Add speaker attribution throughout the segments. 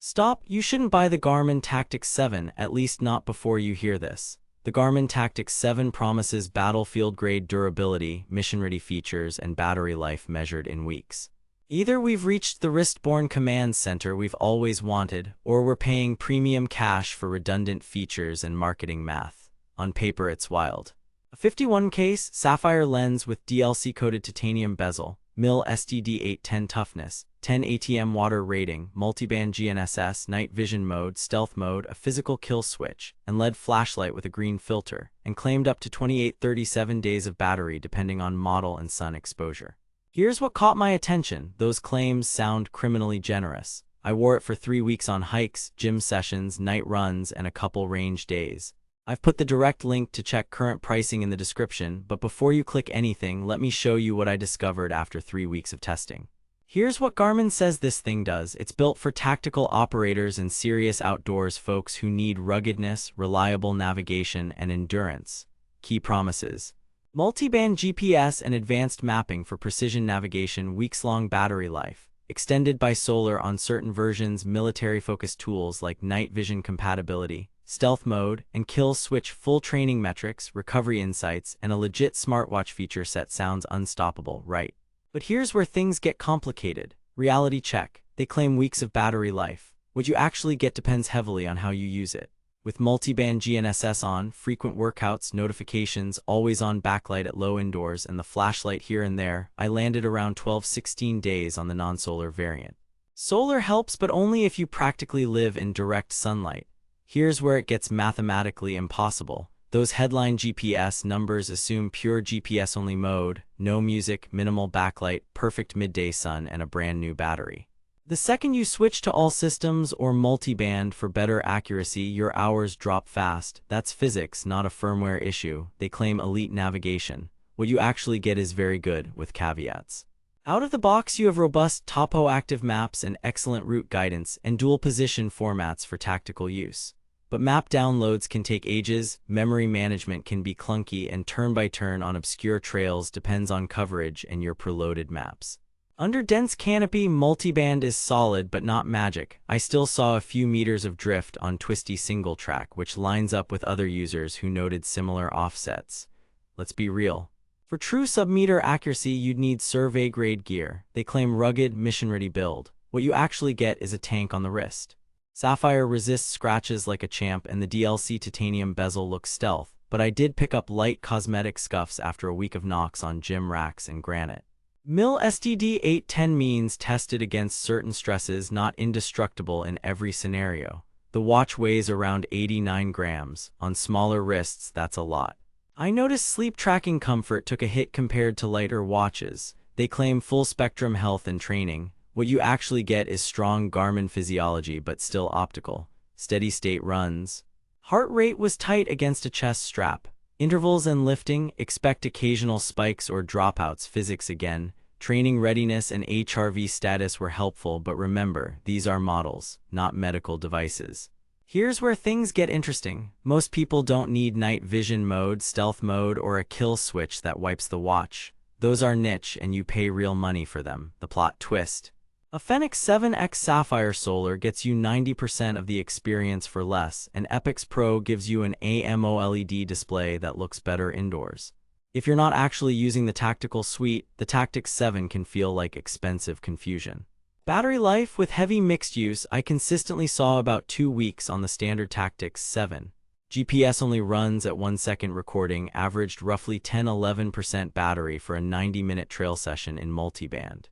Speaker 1: Stop, you shouldn't buy the Garmin Tactix 7, at least not before you hear this. The Garmin Tactix 7 promises battlefield-grade durability, mission-ready features, and battery life measured in weeks. Either we've reached the wrist-borne command center we've always wanted, or we're paying premium cash for redundant features and marketing math. On paper, it's wild. A 51-case, sapphire lens with DLC-coated titanium bezel, mil STD810 toughness, 10 ATM water rating, multiband GNSS, night vision mode, stealth mode, a physical kill switch, and LED flashlight with a green filter, and claimed up to 28-37 days of battery depending on model and sun exposure. Here's what caught my attention. Those claims sound criminally generous. I wore it for 3 weeks on hikes, gym sessions, night runs, and a couple range days. I've put the direct link to check current pricing in the description, but before you click anything, let me show you what I discovered after 3 weeks of testing. Here's what Garmin says this thing does. It's built for tactical operators and serious outdoors folks who need ruggedness, reliable navigation, and endurance. Key promises: multi-band GPS and advanced mapping for precision navigation, weeks-long battery life, extended by solar on certain versions, military-focused tools like night vision compatibility, stealth mode, and kill switch, full training metrics, recovery insights, and a legit smartwatch feature set. Sounds unstoppable, right? But here's where things get complicated. Reality check. They claim weeks of battery life. What you actually get depends heavily on how you use it. With multi-band GNSS on, frequent workouts, notifications, always-on backlight at low indoors, and the flashlight here and there, I landed around 12-16 days on the non-solar variant. Solar helps, but only if you practically live in direct sunlight. Here's where it gets mathematically impossible. Those headline GPS numbers assume pure GPS-only mode, no music, minimal backlight, perfect midday sun, and a brand new battery. The second you switch to all systems or multi-band for better accuracy, your hours drop fast. That's physics, not a firmware issue. They claim elite navigation. What you actually get is very good, with caveats. Out of the box, you have robust topo-active maps and excellent route guidance and dual-position formats for tactical use. But map downloads can take ages, memory management can be clunky, and turn-by-turn on obscure trails depends on coverage and your preloaded maps. Under dense canopy, multiband is solid but not magic. I still saw a few meters of drift on twisty single track, which lines up with other users who noted similar offsets. Let's be real. For true sub-meter accuracy, you'd need survey-grade gear. They claim rugged, mission-ready build. What you actually get is a tank on the wrist. Sapphire resists scratches like a champ, and the DLC titanium bezel looks stealth, but I did pick up light cosmetic scuffs after a week of knocks on gym racks and granite. Mil STD810 means tested against certain stresses, not indestructible in every scenario. The watch weighs around 89 grams. On smaller wrists, that's a lot. I noticed sleep tracking comfort took a hit compared to lighter watches. They claim full-spectrum health and training. What you actually get is strong Garmin physiology but still optical. Steady-state runs. Heart rate was tight against a chest strap. Intervals and lifting, expect occasional spikes or dropouts. Physics again. Training readiness and HRV status were helpful, but remember, these are models, not medical devices. Here's where things get interesting. Most people don't need night vision mode, stealth mode, or a kill switch that wipes the watch. Those are niche and you pay real money for them. The plot twist. A Fenix 7X Sapphire Solar gets you 90% of the experience for less, and Epix Pro gives you an AMOLED display that looks better indoors. If you're not actually using the tactical suite, the Tactix 7 can feel like expensive confusion. Battery life with heavy mixed use, I consistently saw about 2 weeks on the standard Tactix 7. GPS only runs at 1 second recording, averaged roughly 10-11% battery for a 90-minute trail session in multiband.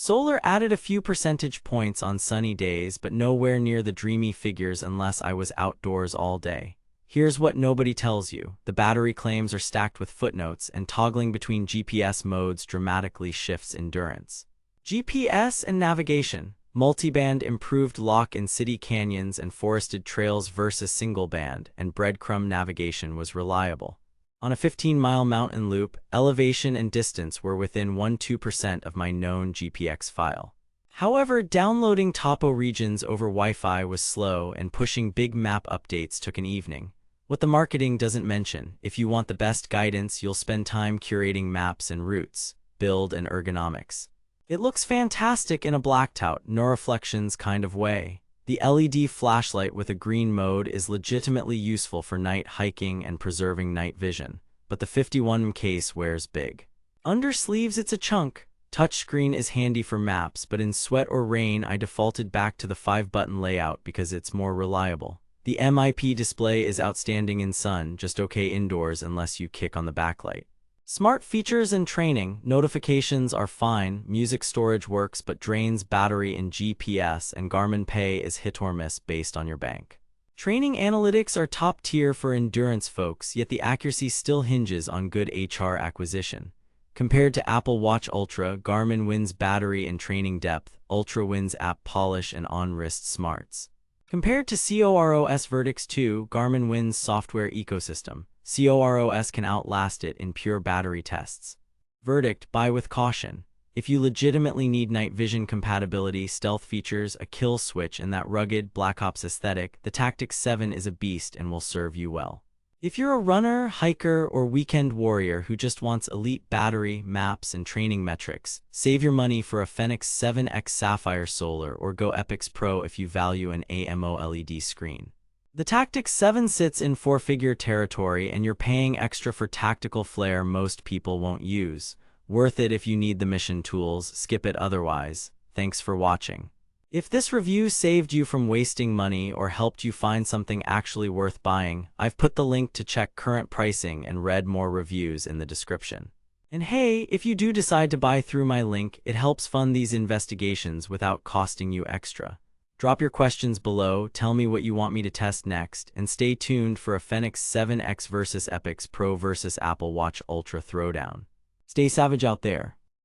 Speaker 1: Solar added a few percentage points on sunny days, but nowhere near the dreamy figures unless I was outdoors all day. Here's what nobody tells you. The battery claims are stacked with footnotes, and toggling between GPS modes dramatically shifts endurance. GPS and navigation. Multiband improved lock in city canyons and forested trails versus single band, and breadcrumb navigation was reliable. On a 15-mile mountain loop, elevation and distance were within 1-2% of my known GPX file. However, downloading topo regions over Wi-Fi was slow, and pushing big map updates took an evening. What the marketing doesn't mention: if you want the best guidance, you'll spend time curating maps and routes, build and ergonomics. It looks fantastic in a blacked out, no reflections kind of way. The LED flashlight with a green mode is legitimately useful for night hiking and preserving night vision, but the 51mm case wears big. Under sleeves it's a chunk. Touchscreen is handy for maps, but in sweat or rain I defaulted back to the 5-button layout because it's more reliable. The MIP display is outstanding in sun, just okay indoors unless you kick on the backlight. Smart features and training. Notifications are fine, music storage works but drains battery in GPS, and Garmin Pay is hit or miss based on your bank. Training analytics are top tier for endurance folks, yet the accuracy still hinges on good HR acquisition. Compared to Apple Watch Ultra, Garmin wins battery and training depth, Ultra wins app polish and on-wrist smarts. Compared to COROS Vertix 2, Garmin wins software ecosystem. COROS can outlast it in pure battery tests. Verdict: buy with caution. If you legitimately need night vision compatibility, stealth features, a kill switch, and that rugged Black Ops aesthetic, the Tactix 7 is a beast and will serve you well. If you're a runner, hiker, or weekend warrior who just wants elite battery, maps, and training metrics, save your money for a Fenix 7X Sapphire Solar or go Epix Pro if you value an AMOLED screen. The Tactix 7 sits in four-figure territory and you're paying extra for tactical flair most people won't use. Worth it if you need the mission tools, skip it otherwise. Thanks for watching. If this review saved you from wasting money or helped you find something actually worth buying, I've put the link to check current pricing and read more reviews in the description. And hey, if you do decide to buy through my link, it helps fund these investigations without costing you extra. Drop your questions below, tell me what you want me to test next, and stay tuned for a Fenix 7X vs Epix Pro vs Apple Watch Ultra throwdown. Stay savage out there.